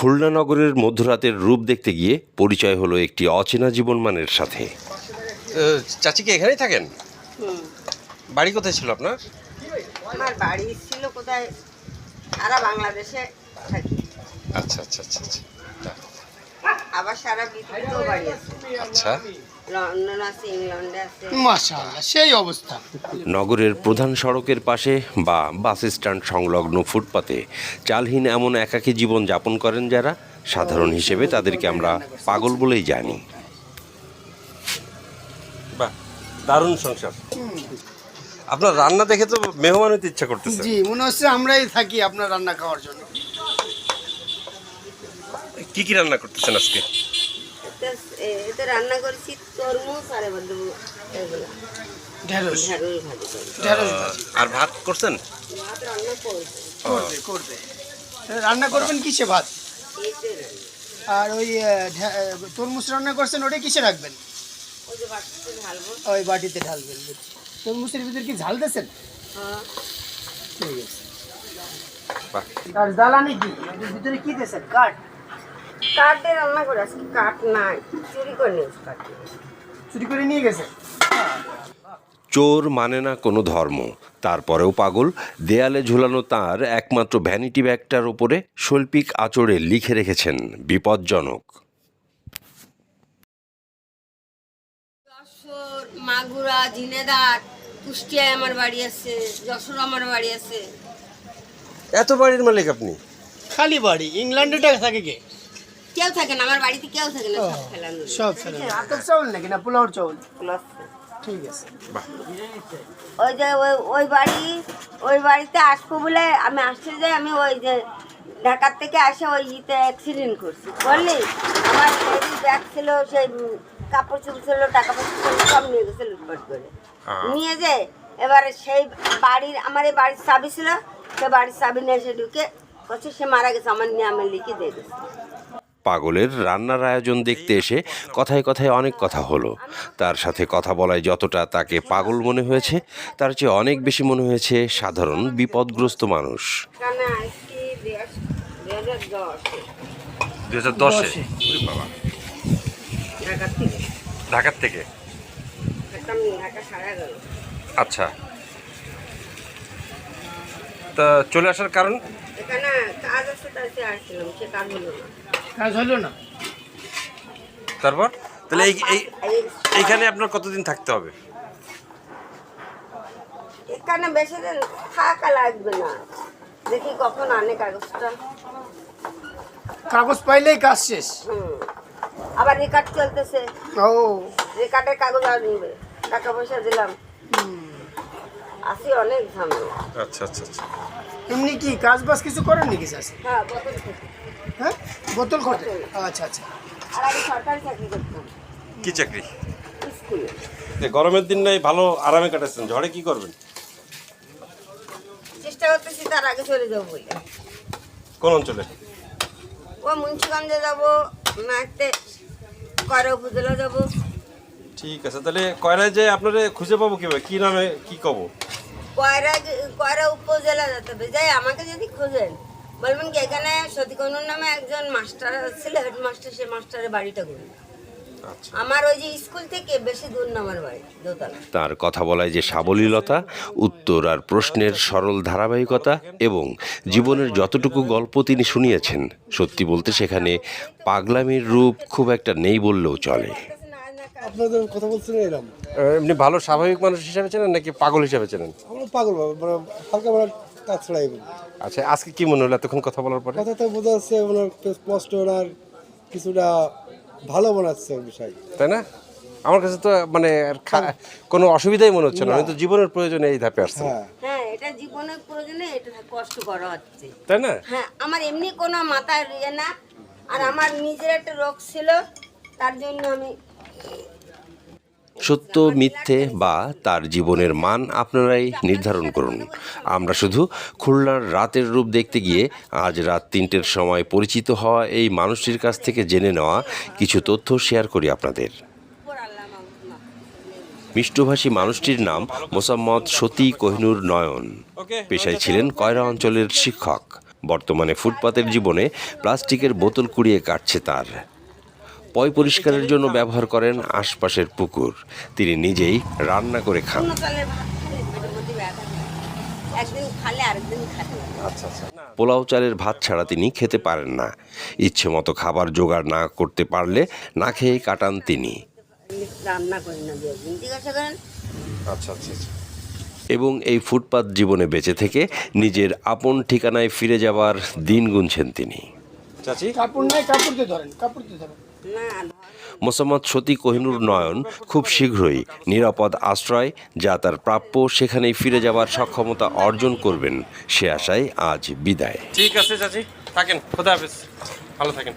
খুলনা নগরের মধ্যরাতের রূপ দেখতে গিয়ে পরিচয় হলো একটি অচেনা জীবনমানের সাথে। চাচি কি এখানেই থাকেন? বাড়ি কোথায় ছিল আপনার? আমার বাড়ি ছিল কোথায়, সারা বাংলাদেশে থাকি। আচ্ছা আচ্ছা আচ্ছা আচ্ছা। আবার সারা পৃথিবীতেও বাড়ি আছে। আচ্ছা, লন্ডন আছে, ইংল্যান্ডে আছে। মাশাআল্লাহ, সেই অবস্থা। নগরের প্রধান সড়কের পাশে বা বাস স্ট্যান্ড সংলগ্ন ফুটপাতে চালহীন এমন একাকী জীবন যাপন করেন যারা, সাধারণ হিসেবে তাদেরকে আমরা পাগল বলেই জানি। বাহ, দারুণ সংসার। আপনার রান্না দেখে তো মেহমান হতে ইচ্ছা করতেছে। জি, মনে হচ্ছে আমরাই থাকি আপনার রান্না খাওয়ার জন্য। কি কি রান্না করতেছেন আজকে? এতে রান্না করেছি তরমুজ আর এবার দেবো এগুলো ঢেঁড়স ঢেঁড়স ভাজি করি। ঢেঁড়স ভাজি। আর ভাত করছেন? ভাত রান্না করছি, করবে। রান্না করবেন কিসে ভাত? এইতে রান্না। আর ওই তরমুজ রান্না করছেন, ওটা কিসে রাখবেন? ওই যে বাটিতে ঢালবো। ওই বাটিতে ঢালবেন। তরমুজের ভিতরে কি ঝাল দিয়েছেন? হ্যাঁ, ঠিক আছে। বাহ। আর জ্বালানি কি? এর ভিতরে কি দিয়েছেন? কাঠ? কাঠ দিয়ে রান্না করে আজকে কাঠ নাই, চুরি করে নিয়েছি কাঠ। চুরি করে নিয়ে গেছে? চোর মানে না কোনো ধর্ম, তারপরেও পাগল। দেয়ালে ঝুলানো তার একমাত্র ভ্যানিটি ব্যাগটার ওপরে শৈল্পিক আঁচড়ে লিখে রেখেছেন বিপজ্জনক। যশোর, মাগুরা, ঝিনেদার, কুষ্টিয়ায় আমার বাড়ি আছে, যশোর আমার বাড়ি আছে। এত বাড়ির মালিক আপনি? খালি বাড়ি। ইংল্যান্ডে টাকা থাকে কে? কেউ থাকে না আমার বাড়িতে, কেউ থাকে না, সব ফেলানো। সব ফেলে। আতপ চাউল নাকি না পোলাওর চাউল? ঠিক আছে। ওই যে ওই বাড়িতে আসবো বলে আমি আসতে যাই, আমি ওই যে ঢাকার থেকে আসে ওই ইতে অ্যাক্সিডেন্ট করছি, বললি আমার লেডিস ব্যাগ ছিল, সেই কাপড় চুপ ছিল, টাকা পয়সা ছিল, সব নিয়ে গেছে লুটপাট করে নিয়ে যে। এবারে সেই বাড়ির, আমার এই বাড়ির চাবি ছিল, সে বাড়ির চাবি নিয়ে এসে ঢুকে করছে, সে মারা গেছে, আমার নিয়ে আমি লিখে দিয়ে গেছে। পাগলের রান্নার আয়োজন দেখতে এসে কথায় কথায় অনেক কথা হলো। তার সাথে কথা বলায় যতটা তাকে পাগল মনে হয়েছে, তার চেয়ে অনেক বেশি মনে হয়েছে সাধারণ বিপদগ্রস্ত মানুষ। কারণ আজকে 2010 2010-এ? বাবা, ঢাকার থেকে ঢাকার থেকে? একদম ঢাকা 11:30। আচ্ছা, তা চলে আসার কারণ? এখানে কাজ আছে, তাই আসছিলাম, সে কাজ হলো না। কাজ হলো না? তারপর তাহলে এইখানে আপনার কতদিন থাকতে হবে? এখানে বেশি দিন থাকা লাগবে না, দেখি কখন আনে কাগজটা। কাগজ পাইলেই কাজ শেষ? আবার রেকর্ড চলতেছে, ও, রেকর্ডের কাগজ আনবে, টাকা পয়সা দিলাম, আসি অনেক ঝামেলা। আচ্ছা আচ্ছা আচ্ছা। এমনি কি কাজ বাজ কিছু করেন নাকি চাষি? হ্যাঁ, বোতল থেকে। হ্যাঁ, বোতল ঘটে। আচ্ছা আচ্ছা। আর আমি সরকারি চাকরি করতাম কি চাকরি? স্কুলে। গরমের দিন নাই, ভালো আরামে কাটাচ্ছেন, ঝড়ে কি করবেন? চেষ্টা করতেছি তার আগে চলে যাবো বলে। কোন অঞ্চলে? ও মুন্সিগঞ্জে যাবো, না একটা কয়রা উপজেলা যাবো। ঠিক আছে, তাহলে কয়রায় যে আপনারে খুঁজে পাবো কিভাবে, কি নামে কি কব? কয়রা উপজেলা যেতে হবে, যাই আমাকে যদি খোঁজেন বলবেন কি এখানে সতীকনুর নামে একজন মাস্টার ছিল, হেডমাস্টার, সে মাস্টারের বাড়িটা করি। আমার ওই যে স্কুল থেকে বেশি দূর না আমার বাড়ি, দোতলা। তার কথা বলায় যে সাবলীলতা, উত্তর আর প্রশ্নের সরল ধারাবাহিকতা এবং জীবনের যতটুকু গল্প তিনি শুনিয়েছেন, সত্যি বলতে সেখানে পাগলামির রূপ খুব একটা নেই বললেও চলে। আপনাদের কথা বলছেন এরকম? এমনি ভালো স্বাভাবিক মানুষ হিসেবে চেনেন নাকি পাগল হিসেবে চেনেন? আমরা পাগল মানে হালকা মানে কাজ ছড়াই বলি। আচ্ছা, আজকে কি মনে হলো এতক্ষণ কথা বলার পরে? কথা তো বোঝা যাচ্ছে ওনার স্পষ্ট, ওনার কিছুটা ভালো বানাচ্ছে বিষয়, তাই না? আমার কাছে তো মানে কোনো অসুবিধাই মনে হচ্ছে না, আমি তো জীবনের প্রয়োজনে এই ধাপে আসছি। হ্যাঁ হ্যাঁ, এটা জীবনের প্রয়োজনে এটা কষ্ট করা হচ্ছে, তাই না? হ্যাঁ। আমার এমনি কোনো মাথায় ইয়ে না, আর আমার নিজের একটা রোগ ছিল, তার জন্য আমি সত্য মিথ্যে বা তার জীবনের মান আপনারাই নির্ধারণ করুন। আমরা শুধু খুলনার রাতের রূপ দেখতে গিয়ে আজ রাত 3টের সময় পরিচিত হওয়া এই মানুষটির কাছ থেকে জেনে নেওয়া কিছু তথ্য শেয়ার করি আপনাদের। মিষ্টভাষী মানুষটির নাম মোসাম্মদ সতী কোহিনুর নয়ন। পেশায় ছিলেন কয়রা অঞ্চলের শিক্ষক। বর্তমানে ফুটপাতের জীবনে প্লাস্টিকের বোতল কুড়িয়ে কাটছে তার। পয় পরিষ্কারের জন্য ব্যবহার করেন আশপাশের পুকুর। তিনি নিজেই রান্না করে খান। অন্য চালের ভাত খেলে পেটের মধ্যে ব্যথা হয়। একদিন খালে আরেকদিন খাতে না। পোলাও চালের ভাত ছাড়া তিনি খেতে পারেন না। ইচ্ছে মতো খাবার জোগাড় না করতে পারলে না খেয়ে কাটান তিনি। রান্না করি না, জিজ্ঞাসা করেন। এবং এই ফুটপাত জীবনে বেঁচে থেকে নিজের আপন ঠিকানায় ফিরে যাবার দিন গুনছেন তিনি। কাপড় নেই, কাপড় দিয়ে ধরেন, কাপড় দিয়ে ধরেন। না মোসাম্মদ সতী কোহিনুর নয়ন খুব শীঘ্রই নিরাপদ আশ্রয় যা তার প্রাপ্য সেখানেই ফিরে যাবার সক্ষমতা অর্জন করবেন সে আশায় আজ বিদায়। ঠিক আছে চাচি, থাকেন, খোদা হাফেজ, ভালো থাকেন।